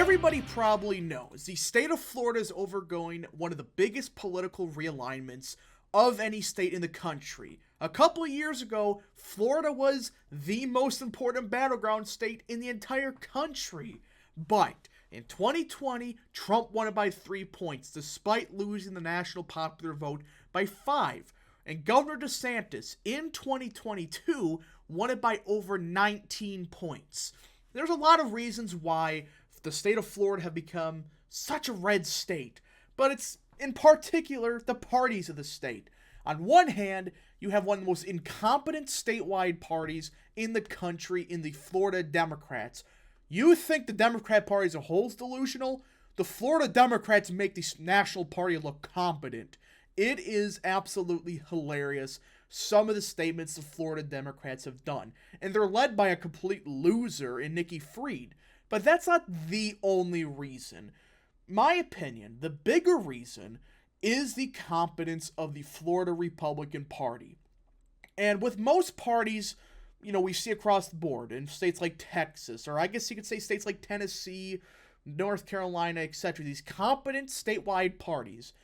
everybody probably knows, the state of Florida is undergoing one of the biggest political realignments of any state in the country. A couple of years ago, Florida was the most important battleground state in the entire country. But in 2020, Trump won it by 3 points, despite losing the national popular vote by 5. And Governor DeSantis, in 2022, won it by over 19 points. There's a lot of reasons why the state of Florida have become such a red state, but it's in particular the parties of the state. On one hand, you have one of the most incompetent statewide parties in the country in the Florida Democrats. You think the Democrat Party as a whole is delusional? The Florida Democrats make the national party look competent. It is absolutely hilarious, some of the statements the Florida Democrats have done. And they're led by a complete loser in Nikki Fried. But that's not the only reason. My opinion, the bigger reason is the competence of the Florida Republican Party. And with most parties, we see across the board in states like Texas, or I guess you could say states like Tennessee, North Carolina, etc., these competent statewide parties,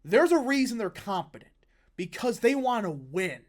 there's a reason they're competent, because they want to win.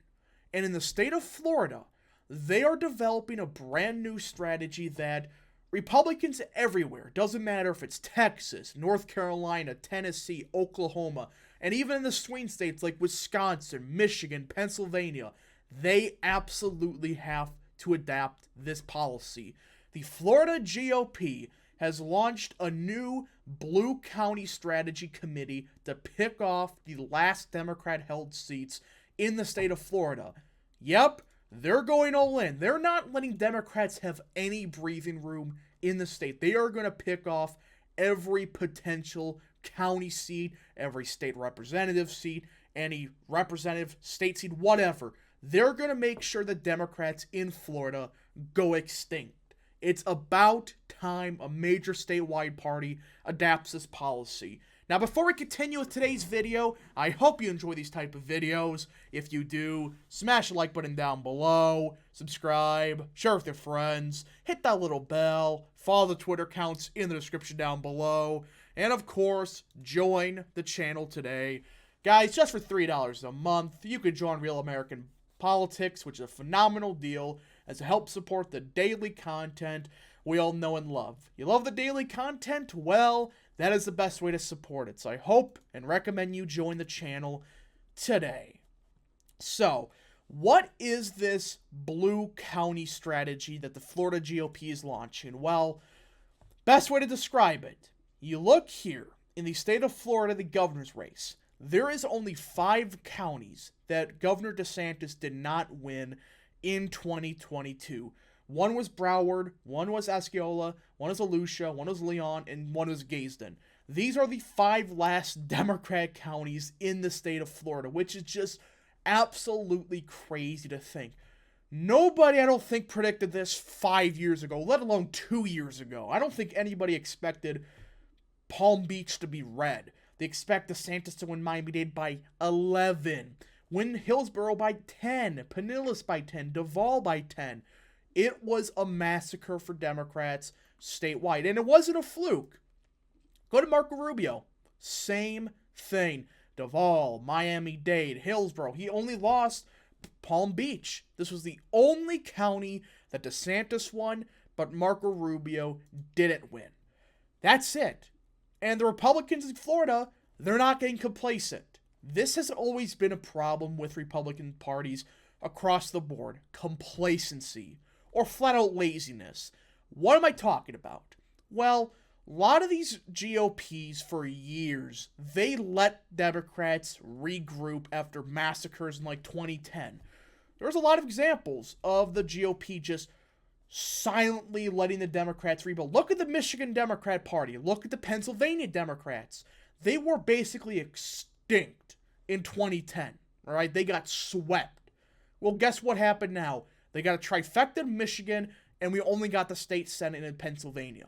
And in the state of Florida, they are developing a brand new strategy that Republicans everywhere, doesn't matter if it's Texas, North Carolina, Tennessee, Oklahoma, and even in the swing states like Wisconsin, Michigan, Pennsylvania, they absolutely have to adapt this policy. The Florida GOP has launched a new Blue County Strategy Committee to pick off the last Democrat-held seats in the state of Florida. Yep, they're going all in. They're not letting Democrats have any breathing room in the state. They are going to pick off every potential county seat, every state representative seat, any representative state seat, whatever. They're going to make sure the Democrats in Florida go extinct. It's about time a major statewide party adapts this policy. Now, before we continue with today's video, I hope you enjoy these type of videos. If you do, smash the like button down below, subscribe, share with your friends, hit that little bell, follow the Twitter accounts in the description down below, and of course, join the channel today. Guys, just for $3 a month, you can join Real American Politics, which is a phenomenal deal as it helps support the daily content we all know and love. You love the daily content? Well, that is the best way to support it. So I hope and recommend you join the channel today. So, what is this Blue County strategy that the Florida GOP is launching? Well, best way to describe it, you look here in the state of Florida, the governor's race. There is only 5 counties that Governor DeSantis did not win in 2022. One was Broward, one was Osceola, one was Volusia, one was Leon, and one was Gadsden. These are the 5 last Democrat counties in the state of Florida, which is just absolutely crazy to think. Nobody, I don't think, predicted this 5 years ago, let alone 2 years ago. I don't think anybody expected Palm Beach to be red. They expect DeSantis to win Miami-Dade by 11, win Hillsborough by 10, Pinellas by 10, Duval by 10. It was a massacre for Democrats statewide, and it wasn't a fluke. Go to Marco Rubio. Same thing. Duval, Miami-Dade, Hillsborough. He only lost Palm Beach. This was the only county that DeSantis won, but Marco Rubio didn't win. That's it. And the Republicans in Florida, they're not getting complacent. This has always been a problem with Republican parties across the board. Complacency. Or flat out laziness. What am I talking about? Well, a lot of these GOPs for years, they let Democrats regroup after massacres in like 2010. There's a lot of examples of the GOP just silently letting the Democrats rebuild. Look at the Michigan Democrat Party. Look at the Pennsylvania Democrats. They were basically extinct in 2010. All right, they got swept. Well, guess what happened now? They got a trifecta in Michigan, and we only got the state Senate in Pennsylvania.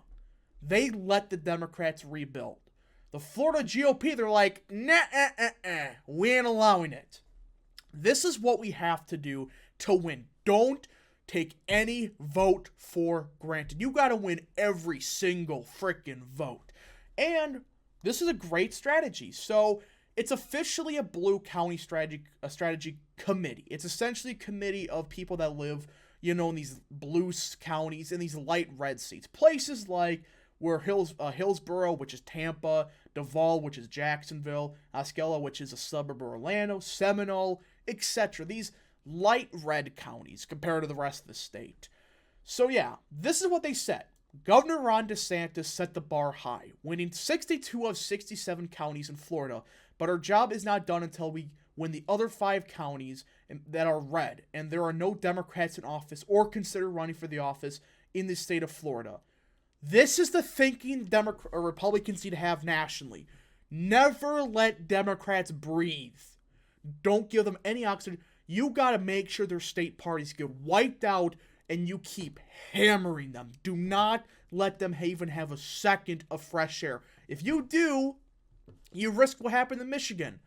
They let the Democrats rebuild. The Florida GOP, they're like, nah, we ain't allowing it. This is what we have to do to win. Don't take any vote for granted. You got to win every single freaking vote. And this is a great strategy. So it's officially a blue county strategy committee. It's essentially a committee of people that live, in these blue counties and these light red seats. Places like Hillsborough, which is Tampa, Duval, which is Jacksonville, Osceola, which is a suburb of Orlando, Seminole, etc. These light red counties compared to the rest of the state. So yeah, this is what they said. Governor Ron DeSantis set the bar high, winning 62 of 67 counties in Florida, but our job is not done until we win the other 5 counties that are red, and there are no Democrats in office or consider running for the office in the state of Florida. This is the thinking Republicans need to have nationally. Never let Democrats breathe. Don't give them any oxygen. You got to make sure their state parties get wiped out, and you keep hammering them. Do not let them even have a second of fresh air. If you do, you risk what happened in Michigan.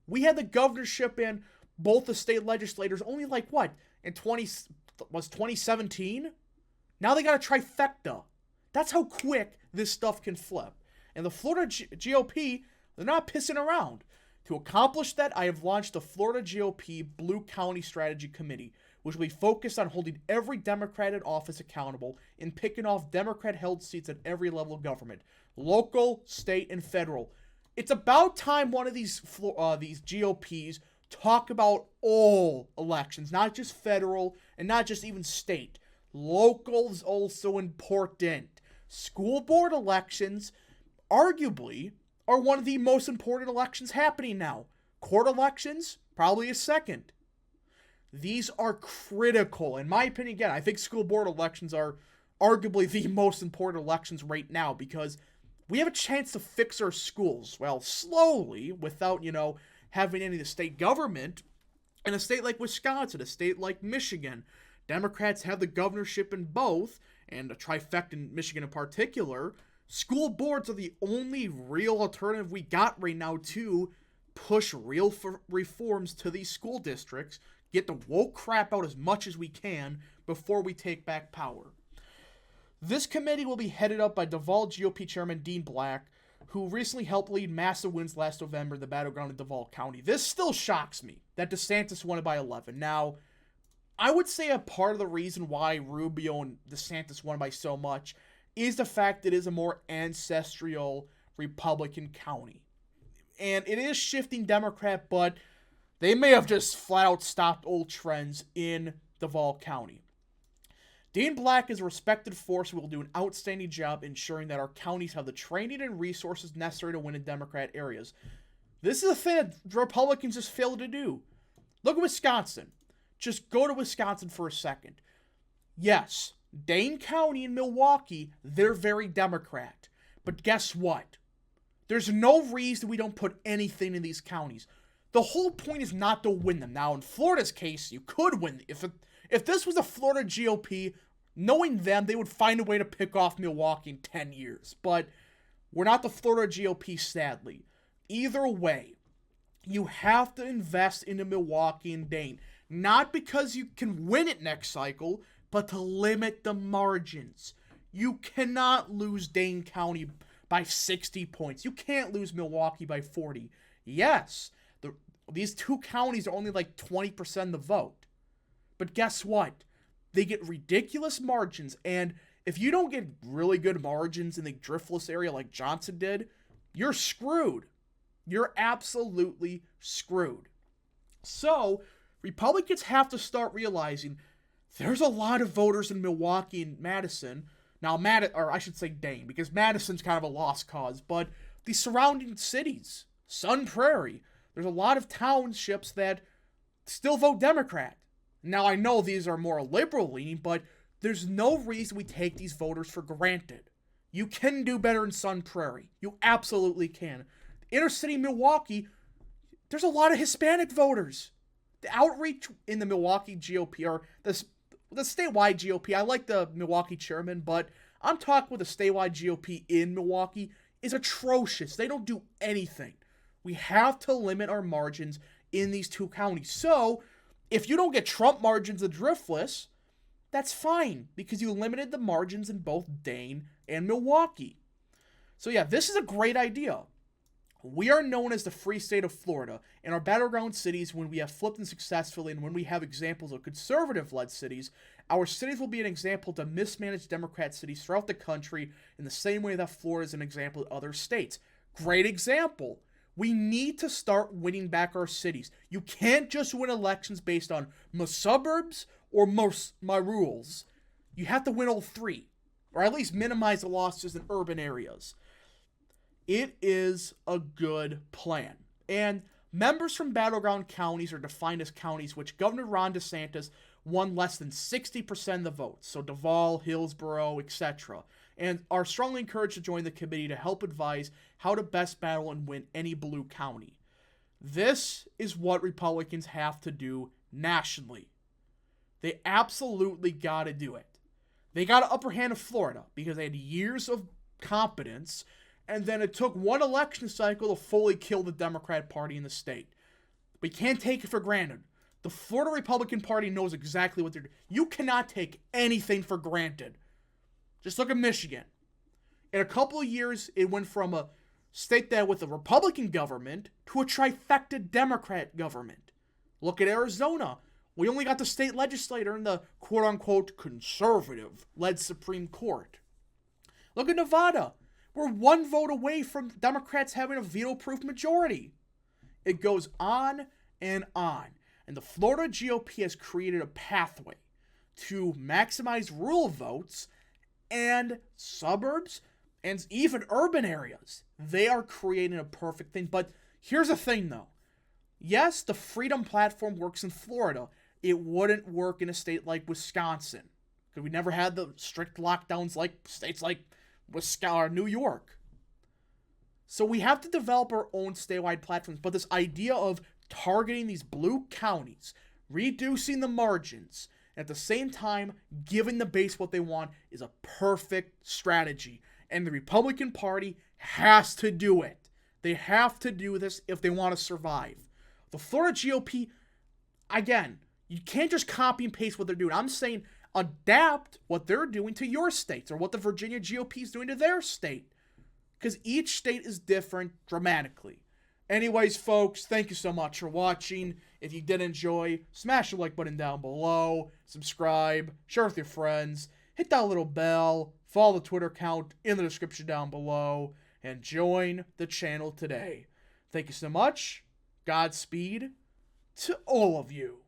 We had the governorship and both the state legislators only in 2017? Now they got a trifecta. That's how quick this stuff can flip. And the Florida GOP, they're not pissing around. To accomplish that, I have launched the Florida GOP Blue County Strategy Committee, which will be focused on holding every Democrat in office accountable and picking off Democrat-held seats at every level of government, local, state, and federal. It's about time one of these GOPs talk about all elections, not just federal and not just even state. Local is also important. School board elections, arguably, are one of the most important elections happening now. Court elections, probably a second. These are critical. In my opinion, again, I think school board elections are arguably the most important elections right now because we have a chance to fix our schools, well, slowly, without, having any of the state government. In a state like Wisconsin, a state like Michigan, Democrats have the governorship in both, and a trifecta in Michigan in particular. School boards are the only real alternative we got right now to push real reforms to these school districts, get the woke crap out as much as we can before we take back power. This committee will be headed up by Duval GOP Chairman Dean Black, who recently helped lead massive wins last November in the battleground in Duval County. This still shocks me that DeSantis won it by 11. Now, I would say a part of the reason why Rubio and DeSantis won by so much is the fact that it is a more ancestral Republican county. And it is shifting Democrat, but they may have just flat out stopped old trends in Duval County. Dean Black is a respected force who will do an outstanding job ensuring that our counties have the training and resources necessary to win in Democrat areas. This is a thing that Republicans just failed to do. Look at Wisconsin. Just go to Wisconsin for a second. Yes, Dane County and Milwaukee, they're very Democrat. But guess what? There's no reason we don't put anything in these counties. The whole point is not to win them. Now, in Florida's case, you could win. If this was a Florida GOP, knowing them, they would find a way to pick off Milwaukee in 10 years. But we're not the Florida GOP, sadly. Either way, you have to invest into Milwaukee and Dane. Not because you can win it next cycle, but to limit the margins. You cannot lose Dane County by 60 points. You can't lose Milwaukee by 40. Yes, these two counties are only like 20% of the vote. But guess what? They get ridiculous margins, and if you don't get really good margins in the driftless area like Johnson did, you're screwed. You're absolutely screwed. So, Republicans have to start realizing there's a lot of voters in Milwaukee and Madison. Now, I should say Dane, because Madison's kind of a lost cause, but the surrounding cities, Sun Prairie, there's a lot of townships that still vote Democrat. Now, I know these are more liberal-leaning, but there's no reason we take these voters for granted. You can do better in Sun Prairie. You absolutely can. Inner city Milwaukee, there's a lot of Hispanic voters. The outreach in the Milwaukee GOP, or the statewide GOP, I like the Milwaukee chairman, but I'm talking with the statewide GOP in Milwaukee, is atrocious. They don't do anything. We have to limit our margins in these two counties. So, if you don't get Trump margins of driftless, that's fine because you limited the margins in both Dane and Milwaukee. So yeah, this is a great idea. We are known as the free state of Florida, and our battleground cities, when we have flipped them successfully and when we have examples of conservative-led cities, our cities will be an example to mismanaged Democrat cities throughout the country in the same way that Florida is an example to other states. Great example. We need to start winning back our cities. You can't just win elections based on my suburbs or my rules. You have to win all three, or at least minimize the losses in urban areas. It is a good plan. And members from battleground counties are defined as counties which Governor Ron DeSantis won less than 60% of the votes, so Duval, Hillsborough, etc., and are strongly encouraged to join the committee to help advise how to best battle and win any blue county. This is what Republicans have to do nationally. They absolutely got to do it. They got an upper hand of Florida because they had years of competence, and then it took one election cycle to fully kill the Democrat Party in the state. We can't take it for granted. The Florida Republican Party knows exactly what they're doing. You cannot take anything for granted. Just look at Michigan. In a couple of years, it went from a state that with a Republican government to a trifecta Democrat government. Look at Arizona. We only got the state legislator in the quote-unquote conservative-led Supreme Court. Look at Nevada. We're one vote away from Democrats having a veto-proof majority. It goes on and on. And the Florida GOP has created a pathway to maximize rural votes and suburbs and even urban areas. They are creating a perfect thing. But here's the thing, though. Yes, the Freedom Platform works in Florida. It wouldn't work in a state like Wisconsin, because we never had the strict lockdowns like states like Wisconsin or New York. So we have to develop our own statewide platforms. But this idea of targeting these blue counties, reducing the margins, and at the same time giving the base what they want is a perfect strategy. And the Republican Party has to do it. They have to do this if they want to survive. The Florida GOP, again, you can't just copy and paste what they're doing. I'm saying adapt what they're doing to your states or what the Virginia GOP is doing to their state. Because each state is different dramatically. Anyways, folks, thank you so much for watching. If you did enjoy, smash the like button down below, subscribe, share with your friends, hit that little bell, follow the Twitter account in the description down below, and join the channel today. Thank you so much. Godspeed to all of you.